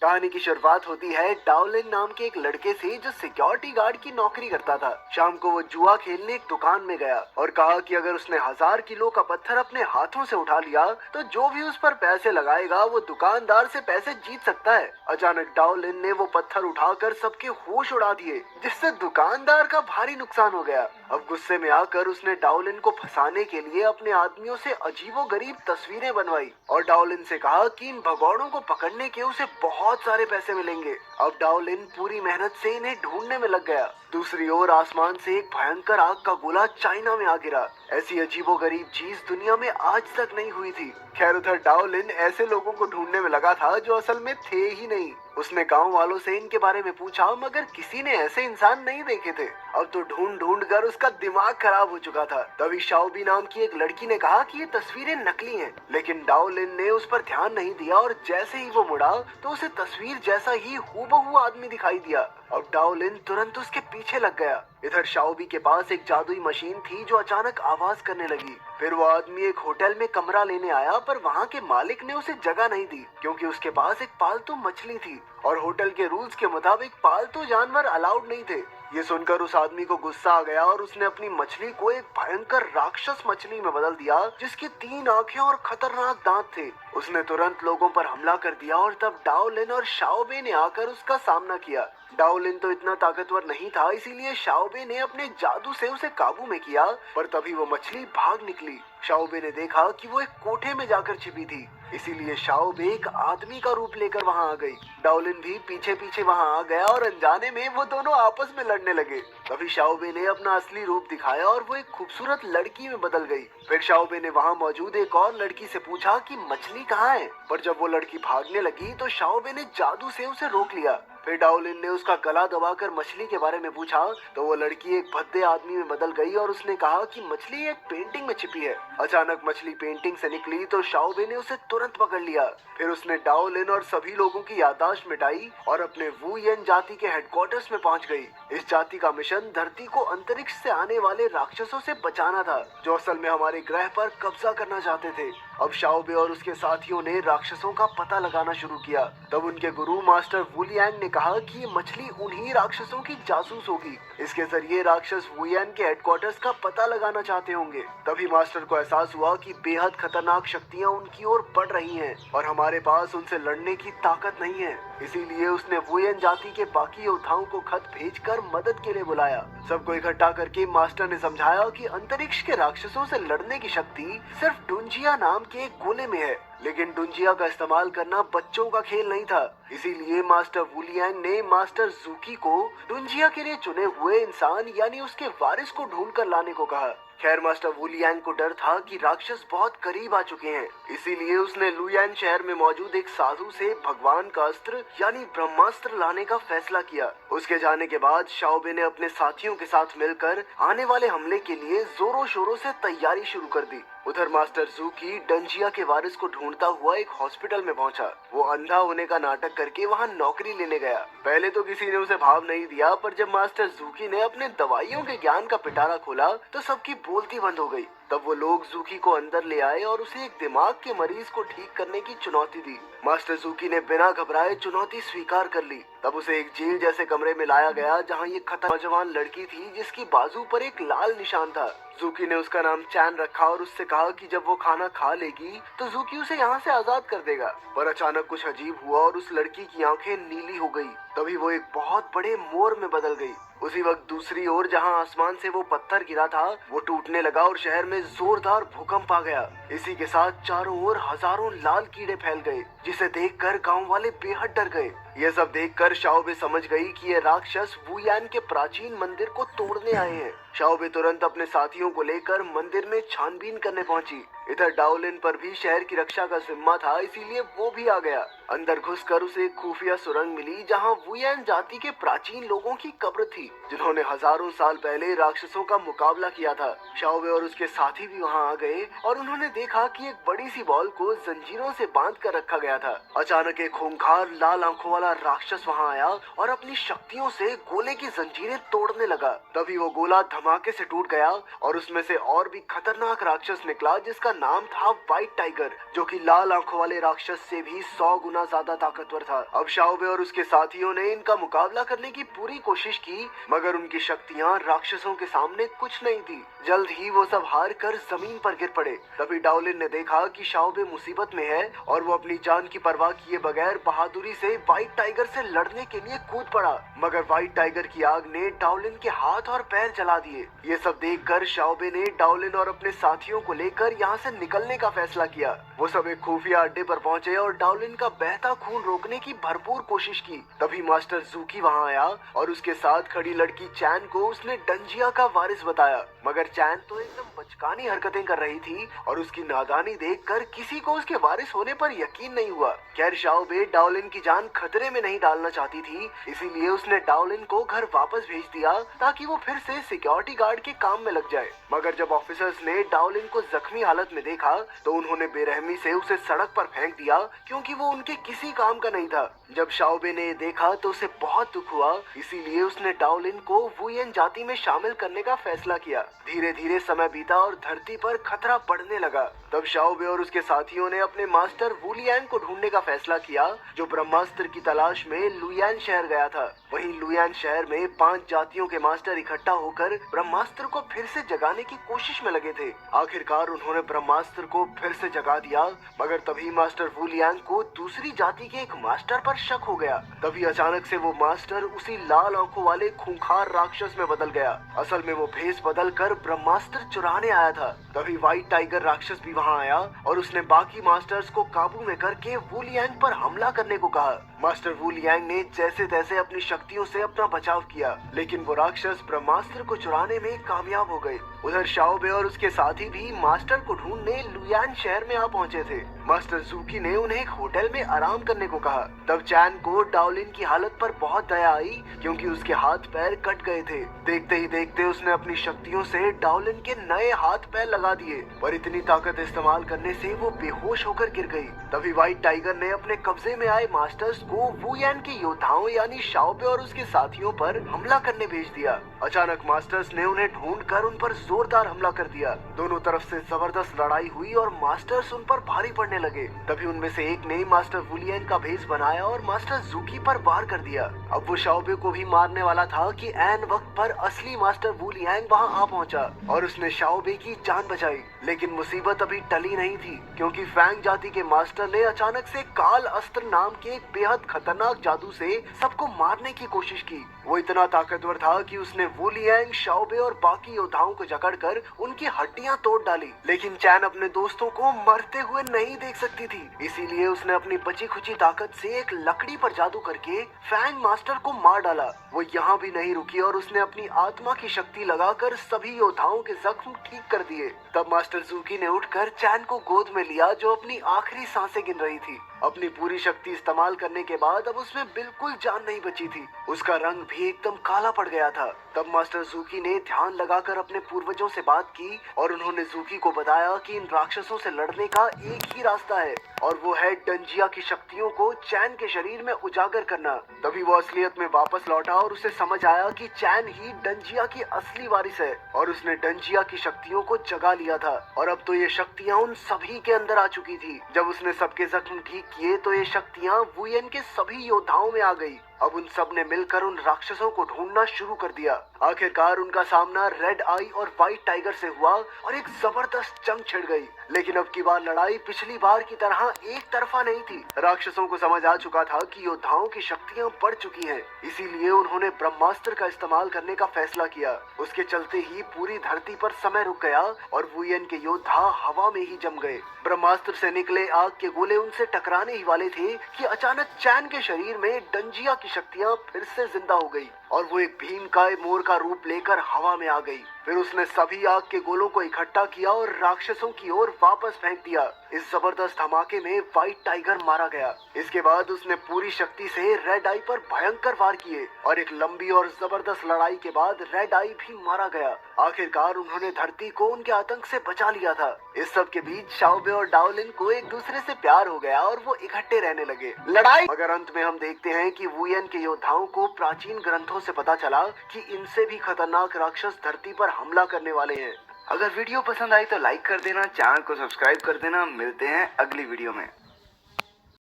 कहानी की शुरुआत होती है डाओलिन नाम के एक लड़के से जो सिक्योरिटी गार्ड की नौकरी करता था। शाम को वो जुआ खेलने एक दुकान में गया और कहा कि अगर उसने 1000 किलो का पत्थर अपने हाथों से उठा लिया तो जो भी उस पर पैसे लगाएगा वो दुकानदार से पैसे जीत सकता है। अचानक डाओलिन ने वो पत्थर उठाकर सबके होश उड़ा दिए, जिससे दुकानदार का भारी नुकसान हो गया। अब गुस्से में आकर उसने डाओलिन को फंसाने के लिए अपने आदमियों से अजीबोगरीब तस्वीरें बनवाई और डाओलिन से कहा कि इन भगौड़ों को पकड़ने के उसे बहुत सारे पैसे मिलेंगे। अब डाओलिन पूरी मेहनत से इन्हें ढूंढने में लग गया। दूसरी ओर आसमान से एक भयंकर आग का गोला चाइना में आ गिरा। ऐसी अजीबोगरीब चीज दुनिया में आज तक नहीं हुई थी। खैर, उधर डाओलिन ऐसे लोगों को ढूंढने में लगा था जो असल में थे ही नहीं। उसने गांव वालों से इनके बारे में पूछा, मगर किसी ने ऐसे इंसान नहीं देखे थे। अब तो ढूंढ ढूंढ कर उसका दिमाग खराब हो चुका था। तभी शाओबी नाम की एक लड़की ने कहा कि ये तस्वीरें नकली हैं, लेकिन डाओलिन ने उस पर ध्यान नहीं दिया और जैसे ही वो मुड़ा तो उसे तस्वीर जैसा ही हूबहू आदमी दिखाई दिया। अब डाओलिन तुरंत उसके पीछे लग गया। इधर शाओबी के पास एक जादुई मशीन थी जो अचानक आवाज करने लगी। फिर वो आदमी एक होटल में कमरा लेने आया, पर वहाँ के मालिक ने उसे जगह नहीं दी क्योंकि उसके पास एक पालतू मछली थी और होटल के रूल्स के मुताबिक पालतू जानवर अलाउड नहीं थे। ये सुनकर उस आदमी को गुस्सा आ गया और उसने अपनी मछली को एक भयंकर राक्षस मछली में बदल दिया जिसकी 3 आंखें और खतरनाक दांत थे। उसने तुरंत लोगों पर हमला कर दिया और तब डाओलिन और शाओबे ने आकर उसका सामना किया। डाओलिन तो इतना ताकतवर नहीं था, इसीलिए शाओबे ने अपने जादू से उसे काबू में किया, पर तभी वो मछली भाग निकली। शाओबे ने देखा कि वो एक कोठे में जाकर छिपी थी, इसीलिए शाओबे एक आदमी का रूप लेकर वहां आ गई। डाओलिन भी पीछे पीछे वहां आ गया और अनजाने में वो दोनों आपस में लड़ने लगे। तभी शाओबे ने अपना असली रूप दिखाया और वो एक खूबसूरत लड़की में बदल गई। फिर शाओबे ने वहां मौजूद एक और लड़की से पूछा कि मछली कहाँ है, पर जब वो लड़की भागने लगी तो शाओबे ने जादू से उसे रोक लिया। फिर डाओलिन ने उसका गला दबाकर मछली के बारे में पूछा तो वो लड़की एक भद्दे आदमी में बदल गई और उसने कहा कि मछली एक पेंटिंग में छिपी है। अचानक मछली पेंटिंग से निकली तो शाओबे ने उसे तुरंत पकड़ लिया। फिर उसने डाओलिन और सभी लोगों की याददाश्त मिटाई और अपने वुयेन जाति के हेडक्वार्टर्स में पहुंच गई। इस जाति का मिशन धरती को अंतरिक्ष से आने वाले राक्षसों से बचाना था जो असल में हमारे ग्रह पर कब्जा करना चाहते थे। अब शाओबे और उसके साथियों ने राक्षसों का पता लगाना शुरू किया। तब उनके गुरु मास्टर वुलियांग ने कहा कि ये मछली उन्हीं राक्षसों की जासूस होगी। इसके जरिए राक्षस वुलियांग के हेडक्वार्टर्स का पता लगाना चाहते होंगे। तभी मास्टर को एहसास हुआ कि बेहद खतरनाक शक्तियां उनकी ओर बढ़ रही हैं और हमारे पास उनसे लड़ने की ताकत नहीं है। इसीलिए उसने वुयेन जाति के बाकी योद्धाओं को खत भेजकर मदद के लिए बुलाया। सबको इकट्ठा करके मास्टर ने समझाया कि अंतरिक्ष के राक्षसों से लड़ने की शक्ति सिर्फ डुंजिया नाम के एक गोले में है, लेकिन डुंजिया का इस्तेमाल करना बच्चों का खेल नहीं था। इसीलिए मास्टर वुलियांग ने मास्टर जूकी को डुंजिया के लिए चुने हुए इंसान यानी उसके वारिस को ढूंढ कर लाने को कहा। खैर, मास्टर वुलियांग को डर था कि राक्षस बहुत करीब आ चुके हैं, इसीलिए उसने लुयान शहर में मौजूद एक साधु से भगवान का अस्त्र यानी ब्रह्मास्त्र लाने का फैसला किया। उसके जाने के बाद शाओबे ने अपने साथियों के साथ मिलकर आने वाले हमले के लिए जोरों शोरों से तैयारी शुरू कर दी। उधर मास्टर जूकी डंजिया के वारिस को ढूंढता हुआ एक हॉस्पिटल में पहुंचा। वो अंधा होने का नाटक करके वहां नौकरी लेने गया। पहले तो किसी ने उसे भाव नहीं दिया, पर जब मास्टर जूकी ने अपने दवाइयों के ज्ञान का पिटारा खोला तो सबकी बोलती बंद हो गई। तब वो लोग जूकी को अंदर ले आए और उसे एक दिमाग के मरीज को ठीक करने की चुनौती दी। मास्टर जूकी ने बिना घबराए चुनौती स्वीकार कर ली। तब उसे एक जेल जैसे कमरे में लाया गया जहां ये खतरनाक नौजवान लड़की थी जिसकी बाजू पर एक लाल निशान था। जूकी ने उसका नाम चैन रखा और उससे कहा कि जब वो खाना खा लेगी तो जूकी उसे यहाँ से आजाद कर देगा। पर अचानक कुछ अजीब हुआ और उस लड़की की आंखें नीली हो गई। तभी वो एक बहुत बड़े मोर में बदल गई। उसी वक्त दूसरी ओर जहां आसमान से वो पत्थर गिरा था वो टूटने लगा और शहर में जोरदार भूकंप आ गया। इसी के साथ चारों ओर हजारों लाल कीड़े फैल गए, जिसे देखकर गांव वाले बेहद डर गए। ये सब देखकर शाओबे समझ गई कि ये राक्षस वुयान के प्राचीन मंदिर को तोड़ने आए हैं। शाओबे तुरंत अपने साथियों को लेकर मंदिर में छानबीन करने पहुंची। इधर डाओलिन पर भी शहर की रक्षा का जिम्मा था, इसीलिए वो भी आ गया। अंदर घुसकर उसे एक खुफिया सुरंग मिली जहां वुयान जाति के प्राचीन लोगों की कब्र थी जिन्होंने हजारों साल पहले राक्षसों का मुकाबला किया था। शाओबे और उसके साथी भी वहां आ गए और उन्होंने देखा कि एक बड़ी सी बॉल को जंजीरों से बांध कर रखा गया था। अचानक एक खूंखार लाल आंखों वाला राक्षस वहां आया और अपनी शक्तियों से गोले की जंजीरें तोड़ने लगा। तभी वो गोला धमाके से टूट गया और उसमें से और भी खतरनाक राक्षस निकला जिसका नाम था व्हाइट टाइगर, जो कि लाल आंखों वाले राक्षस से भी 100 गुना गुना ज्यादा ताकतवर था। अब शाओबे और उसके साथियों ने इनका मुकाबला करने की पूरी कोशिश की, मगर उनकी शक्तियाँ राक्षसों के सामने कुछ नहीं थी। जल्द ही वो सब हार कर जमीन पर गिर पड़े। तभी डाओलिन ने देखा कि शाओबे मुसीबत में है और वो अपनी जान की परवाह किए बगैर बहादुरी से व्हाइट टाइगर से लड़ने के लिए कूद पड़ा, मगर व्हाइट टाइगर की आग ने डाओलिन के हाथ और पैर जला दिए। ये सब देखकर शाओबे ने डाओलिन और अपने साथियों को लेकर यहाँ से निकलने का फैसला किया। वो सब एक खुफिया अड्डे पर पहुंचे और डाओलिन का बहता खून रोकने की भरपूर कोशिश की। तभी मास्टर जूकी वहाँ आया और उसके साथ खड़ी लड़की चैन को उसने डंजिया का वारिस बताया, मगर चैन तो एकदम बचकानी हरकतें कर रही थी और उसकी नादानी देखकर किसी को उसके वारिस होने पर यकीन नहीं हुआ। खैर शाओबे डाओलिन की जान खतरे में नहीं डालना चाहती थी, इसीलिए उसने डाओलिन को घर वापस भेज दिया ताकि वो फिर से सिक्योरिटी गार्ड के काम में लग जाए। मगर जब ऑफिसर्स ने डाओलिन को जख्मी हालत में देखा तो उन्होंने बेरहमी से उसे सड़क पर फेंक दिया, क्योंकि वो उनके किसी काम का नहीं था। जब शाओबे ने देखा तो उसे बहुत दुख हुआ, इसीलिए उसने डाओलिन को वुयेन जाति में शामिल करने का फैसला किया। धीरे धीरे समय बीता और धरती पर खतरा बढ़ने लगा। तब शाओबे और उसके साथियों ने अपने मास्टर वुलियांग को ढूंढने का फैसला किया, जो ब्रह्मास्त्र की तलाश में लुयान शहर गया था। वहीं लुयान शहर में 5 जातियों के मास्टर इकट्ठा होकर ब्रह्मास्त्र को फिर से जगाने की कोशिश में लगे थे। आखिरकार उन्होंने ब्रह्मास्त्र को फिर से जगा दिया, मगर तभी मास्टर वुलियांग को दूसरी जाति के एक मास्टर पर शक हो गया। तभी अचानक से वो मास्टर उसी लाल आंखों वाले खूंखार राक्षस में बदल गया। असल में वो भेस बदल कर ब्रह्मास्त्र चुराने आया था। तभी व्हाइट टाइगर राक्षस भी वहाँ आया और उसने बाकी मास्टर्स को काबू में करके वुलियांग पर हमला करने को कहा। मास्टर वुलियांग ने जैसे तैसे अपनी शक्तियों से अपना बचाव किया, लेकिन वो राक्षस ब्रह्मास्त्र को चुराने में कामयाब हो गए। उधर शाओबे और उसके साथी भी मास्टर को ढूंढने लुयान शहर में आ पहुंचे थे। मास्टर जूकी ने उन्हें एक होटल में आराम करने को कहा। तब चैन को डाओलिन की हालत पर बहुत दया आई, क्योंकि उसके हाथ पैर कट गए थे। देखते ही देखते उसने अपनी शक्तियों से डाओलिन के नए हाथ पैर लगा दिए, पर इतनी ताकत इस्तेमाल करने से वो बेहोश होकर गिर गई। तभी व्हाइट टाइगर ने अपने कब्जे में आए मास्टर्स को वुयान के योद्धाओं यानी शाओबे और उसके साथियों पर हमला करने भेज दिया। अचानक मास्टर्स ने उन्हें ढूंढकर उन पर जोरदार हमला कर दिया। दोनों तरफ से जबरदस्त लड़ाई हुई और मास्टर्स उन पर भारी पड़ने लगे। तभी उनमें से एक ने मास्टर वुलियांग का भेष बनाया और मास्टर जूकी पर वार कर दिया। अब वो शाओबे को भी मारने वाला था कि ऐन वक्त पर असली मास्टर वुलियांग वहाँ आ पहुँचा और उसने शाओबे की जान बचाई। लेकिन मुसीबत अभी टली नहीं थी, क्योंकि फैंग जाति के मास्टर ने अचानक से काल अस्त्र नाम के एक बेहद खतरनाक जादू से सबको मारने की कोशिश की। वो इतना ताकतवर था कि उसने वुलियांग, शाओबे और बाकी योद्धाओं को जकड़कर उनकी हड्डियां तोड़ डाली। लेकिन चैन अपने दोस्तों को मरते हुए नहीं देख सकती थी, इसीलिए उसने अपनी बची खुची ताकत से एक लकड़ी पर जादू करके फैंग मास्टर को मार डाला। वो यहाँ भी नहीं रुकी और उसने अपनी आत्मा की शक्ति लगाकर सभी योद्धाओं के जख्म ठीक कर दिए। तब मास्टर जूकी ने उठकर चैन को गोद में लिया, जो अपनी आखिरी सांसें गिन रही थी। अपनी पूरी शक्ति इस्तेमाल करने के बाद अब उसमें बिल्कुल जान नहीं बची थी। उसका रंग भी एकदम काला पड़ गया था। तब मास्टर जूकी ने ध्यान लगाकर अपने पूर्वजों से बात की और उन्होंने जूकी को बताया कि इन राक्षसों से लड़ने का एक ही रास्ता है, और वो है डंजिया की शक्तियों को चैन के शरीर में उजागर करना। तभी वो असलियत में वापस लौटा और उसे समझ आया कि चैन ही डंजिया की असली वारिस है और उसने डंजिया की शक्तियों को जगा लिया था। और अब तो ये शक्तियाँ उन सभी के अंदर आ चुकी थी। जब उसने सबके जख्म ठीक किए तो ये शक्तियाँ वुयेन के सभी योद्धाओं में आ गई। अब उन सब ने मिलकर उन राक्षसों को ढूंढना शुरू कर दिया। आखिरकार उनका सामना रेड आई और व्हाइट टाइगर से हुआ और एक जबरदस्त जंग छिड़ गई। लेकिन अब की बार लड़ाई पिछली बार की तरह एक तरफा नहीं थी। राक्षसों को समझ आ चुका था कि योद्धाओं की शक्तियां बढ़ चुकी हैं, इसीलिए उन्होंने ब्रह्मास्त्र का इस्तेमाल करने का फैसला किया। उसके चलते ही पूरी धरती पर समय रुक गया और वुयेन के योद्धा हवा में ही जम गए। ब्रह्मास्त्र से निकले आग के गोले उनसे टकराने ही वाले थे कि अचानक चैन के शरीर में डंजिया की शक्तियां फिर से जिंदा हो गई और वो एक भीमकाय मोर का रूप लेकर हवा में आ गई। फिर उसने सभी आग के गोलों को इकट्ठा किया और राक्षसों की ओर वापस फेंक दिया। इस जबरदस्त धमाके में व्हाइट टाइगर मारा गया। इसके बाद उसने पूरी शक्ति से रेड आई पर भयंकर वार किए और एक लंबी और जबरदस्त लड़ाई के बाद रेड आई भी मारा गया। आखिरकार उन्होंने धरती को उनके आतंक से बचा लिया था। इस सब के बीच शाओबे और डाओलिन को एक दूसरे से प्यार हो गया और वो इकट्ठे रहने लगे। लड़ाई मगर अंत में हम देखते हैं कि वुयेन के योद्धाओं को प्राचीन ग्रंथों से पता चला कि इनसे भी खतरनाक राक्षस धरती पर हमला करने वाले हैं। अगर वीडियो पसंद आई तो लाइक कर देना, चैनल को सब्सक्राइब कर देना। मिलते हैं अगली वीडियो में।